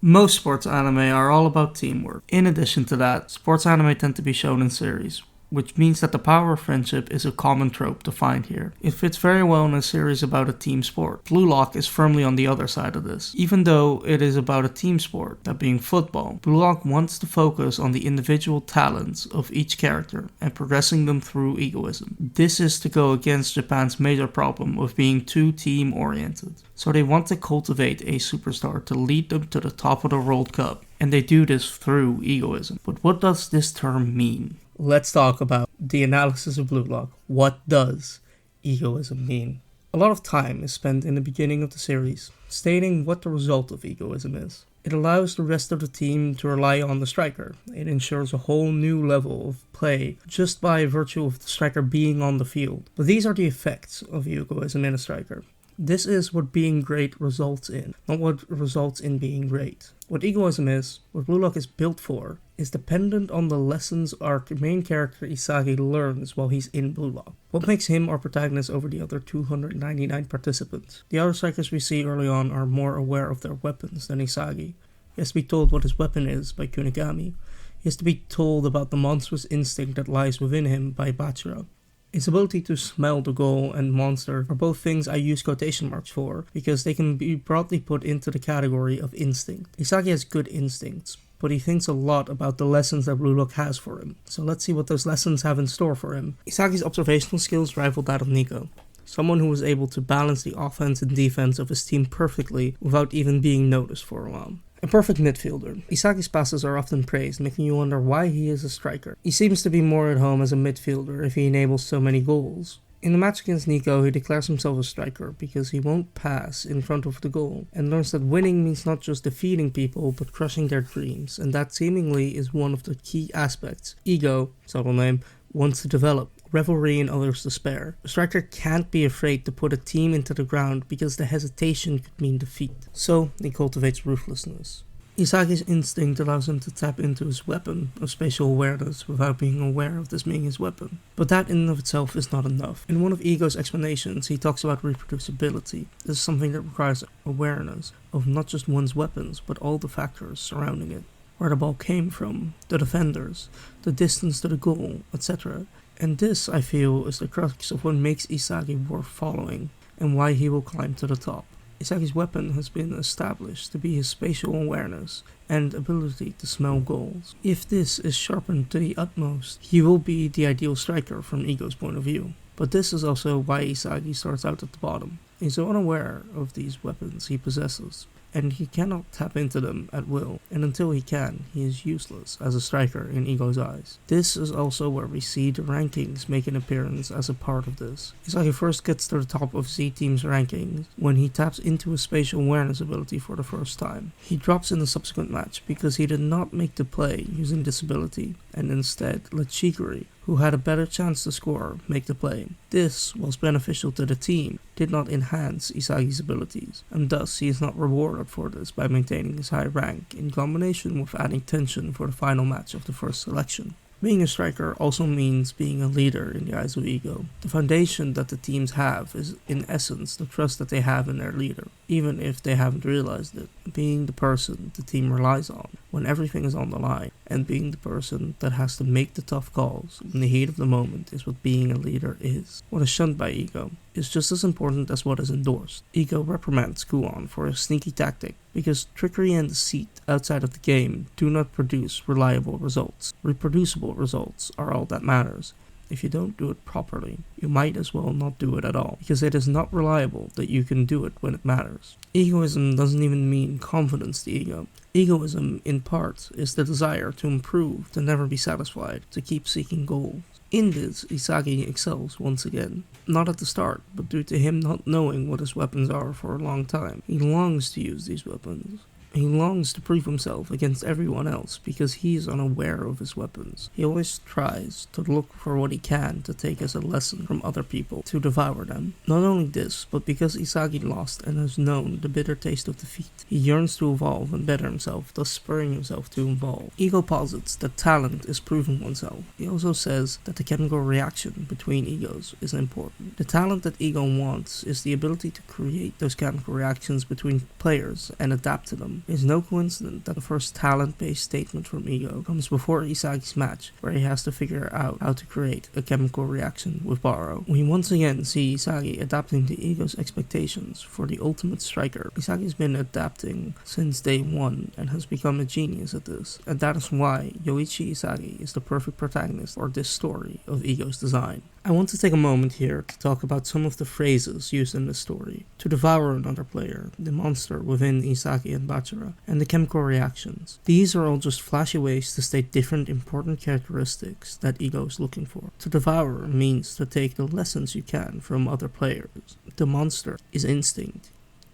Most sports anime are all about teamwork. In addition to that, sports anime tend to be shown in series, which means that the power of friendship is a common trope to find here. It fits very well in a series about a team sport. Blue Lock is firmly on the other side of this. Even though it is about a team sport, that being football, Blue Lock wants to focus on the individual talents of each character and progressing them through egoism. This is to go against Japan's major problem of being too team oriented. So they want to cultivate a superstar to lead them to the top of the World Cup, and they do this through egoism. But what does this term mean? Let's talk about the analysis of Blue Lock. What does egoism mean? A lot of time is spent in the beginning of the series stating what the result of egoism is. It allows the rest of the team to rely on the striker. It ensures a whole new level of play just by virtue of the striker being on the field. But these are the effects of egoism in a striker. This is what being great results in, not what results in being great. What egoism is, what Blue Lock is built for, is dependent on the lessons our main character Isagi learns while he's in Blue Lock. What makes him our protagonist over the other 299 participants? The other strikers we see early on are more aware of their weapons than Isagi. He has to be told what his weapon is by Kunigami. He has to be told about the monstrous instinct that lies within him by Bachira. His ability to smell the goal and monster are both things I use quotation marks for, because they can be broadly put into the category of instinct. Isagi has good instincts, but he thinks a lot about the lessons that Blue Lock has for him. So let's see what those lessons have in store for him. Isagi's observational skills rival that of Nico, someone who was able to balance the offense and defense of his team perfectly without even being noticed for a while. A perfect midfielder. Isagi's passes are often praised, making you wonder why he is a striker. He seems to be more at home as a midfielder if he enables so many goals. In the match against Nico, he declares himself a striker because he won't pass in front of the goal, and learns that winning means not just defeating people but crushing their dreams, and that seemingly is one of the key aspects Ego, subtle name, wants to develop. Revelry in others' despair. A striker can't be afraid to put a team into the ground because the hesitation could mean defeat. So, he cultivates ruthlessness. Isagi's instinct allows him to tap into his weapon of spatial awareness without being aware of this being his weapon. But that in and of itself is not enough. In one of Ego's explanations, he talks about reproducibility. This is something that requires awareness of not just one's weapons, but all the factors surrounding it. Where the ball came from, the defenders, the distance to the goal, etc. And this, I feel, is the crux of what makes Isagi worth following, and why he will climb to the top. Isagi's weapon has been established to be his spatial awareness and ability to smell goals. If this is sharpened to the utmost, he will be the ideal striker from Ego's point of view. But this is also why Isagi starts out at the bottom. He's unaware of these weapons he possesses, and he cannot tap into them at will, and until he can, he is useless as a striker in Ego's eyes. This is also where we see the rankings make an appearance as a part of this. Isagi first gets to the top of Z-Team's rankings when he taps into his spatial awareness ability for the first time. He drops in the subsequent match because he did not make the play using this ability, and instead let Shiguri, who had a better chance to score, make the play. This, whilst beneficial to the team, did not enhance Isagi's abilities, and thus he is not rewarded for this by maintaining his high rank in combination with adding tension for the final match of the first selection. Being a striker also means being a leader in the eyes of Ego. The foundation that the teams have is, in essence, the trust that they have in their leader, even if they haven't realized it. Being the person the team relies on when everything is on the line, and being the person that has to make the tough calls in the heat of the moment is what being a leader is. What is shunned by Ego is just as important as what is endorsed. Ego reprimands Kuon for a sneaky tactic, because trickery and deceit outside of the game do not produce reliable results. Reproducible results are all that matters. If you don't do it properly, you might as well not do it at all, because it is not reliable that you can do it when it matters. Egoism doesn't even mean confidence to Ego. Egoism, in part, is the desire to improve, to never be satisfied, to keep seeking goals. In this, Isagi excels once again. Not at the start, but due to him not knowing what his weapons are for a long time. He longs to use these weapons. He longs to prove himself against everyone else because he is unaware of his weapons. He always tries to look for what he can to take as a lesson from other people, to devour them. Not only this, but because Isagi lost and has known the bitter taste of defeat, he yearns to evolve and better himself, thus spurring himself to evolve. Ego posits that talent is proving oneself. He also says that the chemical reaction between egos is important. The talent that Ego wants is the ability to create those chemical reactions between players and adapt to them. team. It is no coincidence that the first talent-based statement from Ego comes before Isagi's match, where he has to figure out how to create a chemical reaction with Baro. We once again see Isagi adapting to Ego's expectations for the ultimate striker. Isagi's been adapting since day one and has become a genius at this, and that is why Yoichi Isagi is the perfect protagonist for this story of Ego's design. I want to take a moment here to talk about some of the phrases used in this story. To devour another player, the monster within Isagi and Bachara, and the chemical reactions. These are all just flashy ways to state different important characteristics that Ego is looking for. To devour means to take the lessons you can from other players. The monster is instinct.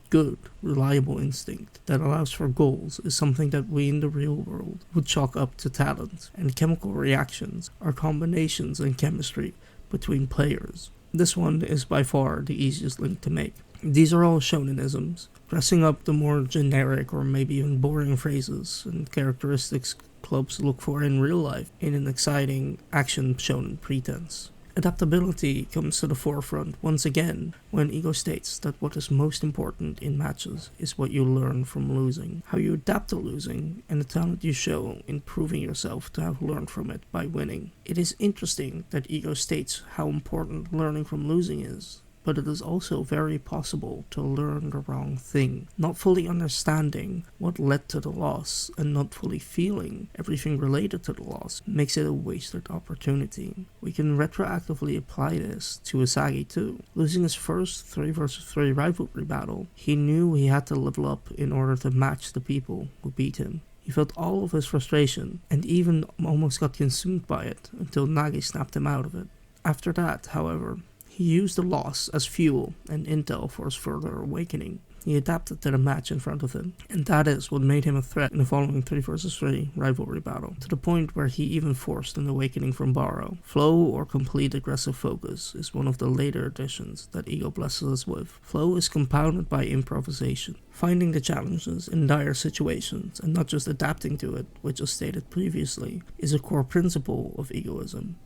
Good, reliable instinct that allows for goals is something that we in the real world would chalk up to talent, and chemical reactions are combinations in chemistry between players. This one is by far the easiest link to make. These are all shonenisms, dressing up the more generic or maybe even boring phrases and characteristics clubs look for in real life in an exciting action shonen pretense. Adaptability comes to the forefront once again when Ego states that what is most important in matches is what you learn from losing, how you adapt to losing, and the talent you show in proving yourself to have learned from it by winning. It is interesting that Ego states how important learning from losing is, but it is also very possible to learn the wrong thing, not fully understanding what led to the loss and not fully feeling everything related to the loss makes it a wasted opportunity. We can retroactively apply this to Isagi too. Losing his first 3 vs 3 rivalry battle, he knew he had to level up in order to match the people who beat him. He felt all of his frustration and even almost got consumed by it until Nagi snapped him out of it. After that, however, he used the loss as fuel and intel for his further awakening. He adapted to the match in front of him, and that is what made him a threat in the following 3 vs 3 rivalry battle, to the point where he even forced an awakening from Baro. Flow or complete aggressive focus is one of the later additions that Ego blesses us with. Flow is compounded by improvisation, finding the challenges in dire situations and not just adapting to it, which as stated previously, is a core principle of egoism.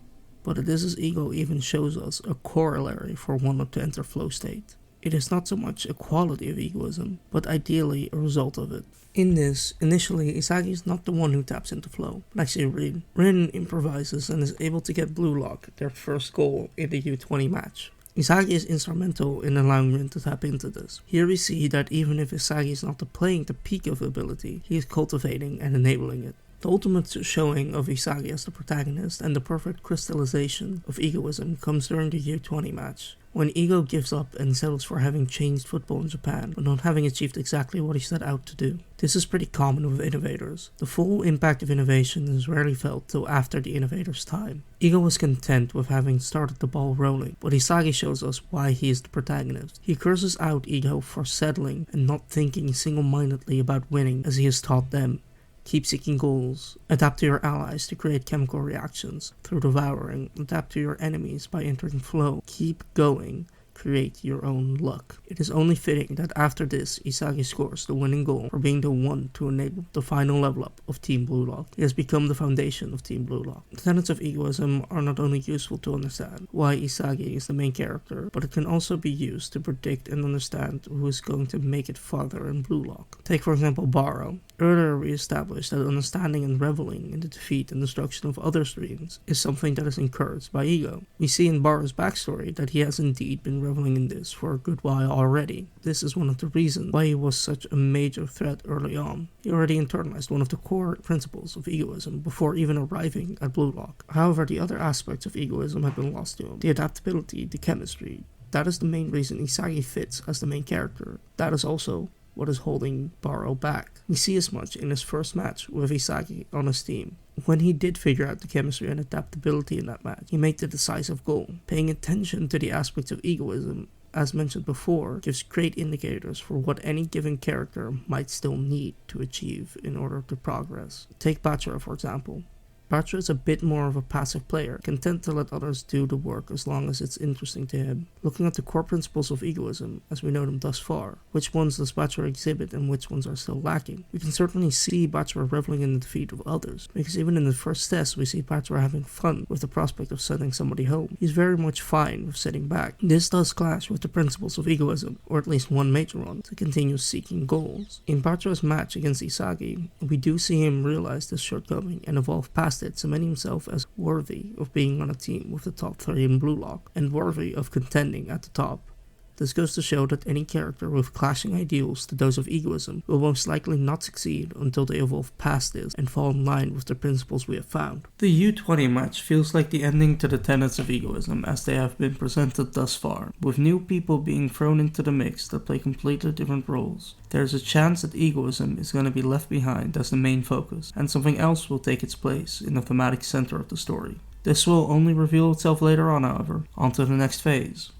But it is as Ego even shows us a corollary for one to enter flow state. It is not so much a quality of egoism, but ideally a result of it. In this, initially Isagi is not the one who taps into flow, but actually Rin. Rin improvises and is able to get Blue Lock their first goal in the U20 match. Isagi is instrumental in allowing Rin to tap into this. Here we see that even if Isagi is not playing the peak of ability, he is cultivating and enabling it. The ultimate showing of Isagi as the protagonist and the perfect crystallization of egoism comes during the U20 match, when Ego gives up and settles for having changed football in Japan, but not having achieved exactly what he set out to do. This is pretty common with innovators. The full impact of innovation is rarely felt till after the innovator's time. Ego was content with having started the ball rolling, but Isagi shows us why he is the protagonist. He curses out Ego for settling and not thinking single-mindedly about winning as he has taught them. Keep seeking goals. Adapt to your allies to create chemical reactions through devouring. Adapt to your enemies by entering flow. Keep going. Create your own luck. It is only fitting that after this, Isagi scores the winning goal for being the one to enable the final level up of Team Blue Lock. It has become the foundation of Team Blue Lock. The tenets of egoism are not only useful to understand why Isagi is the main character, but it can also be used to predict and understand who is going to make it farther in Blue Lock. Take for example Baro. Earlier we established that understanding and reveling in the defeat and destruction of other streams is something that is encouraged by Ego. We see in Baro's backstory that he has indeed been reveling in this for a good while already. This is one of the reasons why he was such a major threat early on. He already internalized one of the core principles of egoism before even arriving at Blue Lock. However, the other aspects of egoism have been lost to him. The adaptability, the chemistry. That is the main reason Isagi fits as the main character. That is also what is holding Baro back. We see as much in his first match with Isagi on his team. When he did figure out the chemistry and adaptability in that match, he made the decisive goal. Paying attention to the aspects of egoism, as mentioned before, gives great indicators for what any given character might still need to achieve in order to progress. Take Bachara for example. Batra is a bit more of a passive player, content to let others do the work as long as it's interesting to him. Looking at the core principles of egoism, as we know them thus far, which ones does Batra exhibit and which ones are still lacking? We can certainly see Batra reveling in the defeat of others, because even in the first test we see Batra having fun with the prospect of sending somebody home. He's very much fine with sitting back. This does clash with the principles of egoism, or at least one major one, to continue seeking goals. In Batra's match against Isagi, we do see him realize this shortcoming and evolve past it, cementing himself as worthy of being on a team with the top 3 in Blue Lock, and worthy of contending at the top. This goes to show that any character with clashing ideals to those of egoism will most likely not succeed until they evolve past this and fall in line with the principles we have found. The U20 match feels like the ending to the tenets of egoism as they have been presented thus far, with new people being thrown into the mix that play completely different roles. There is a chance that egoism is going to be left behind as the main focus, and something else will take its place in the thematic center of the story. This will only reveal itself later on, however. On to the next phase.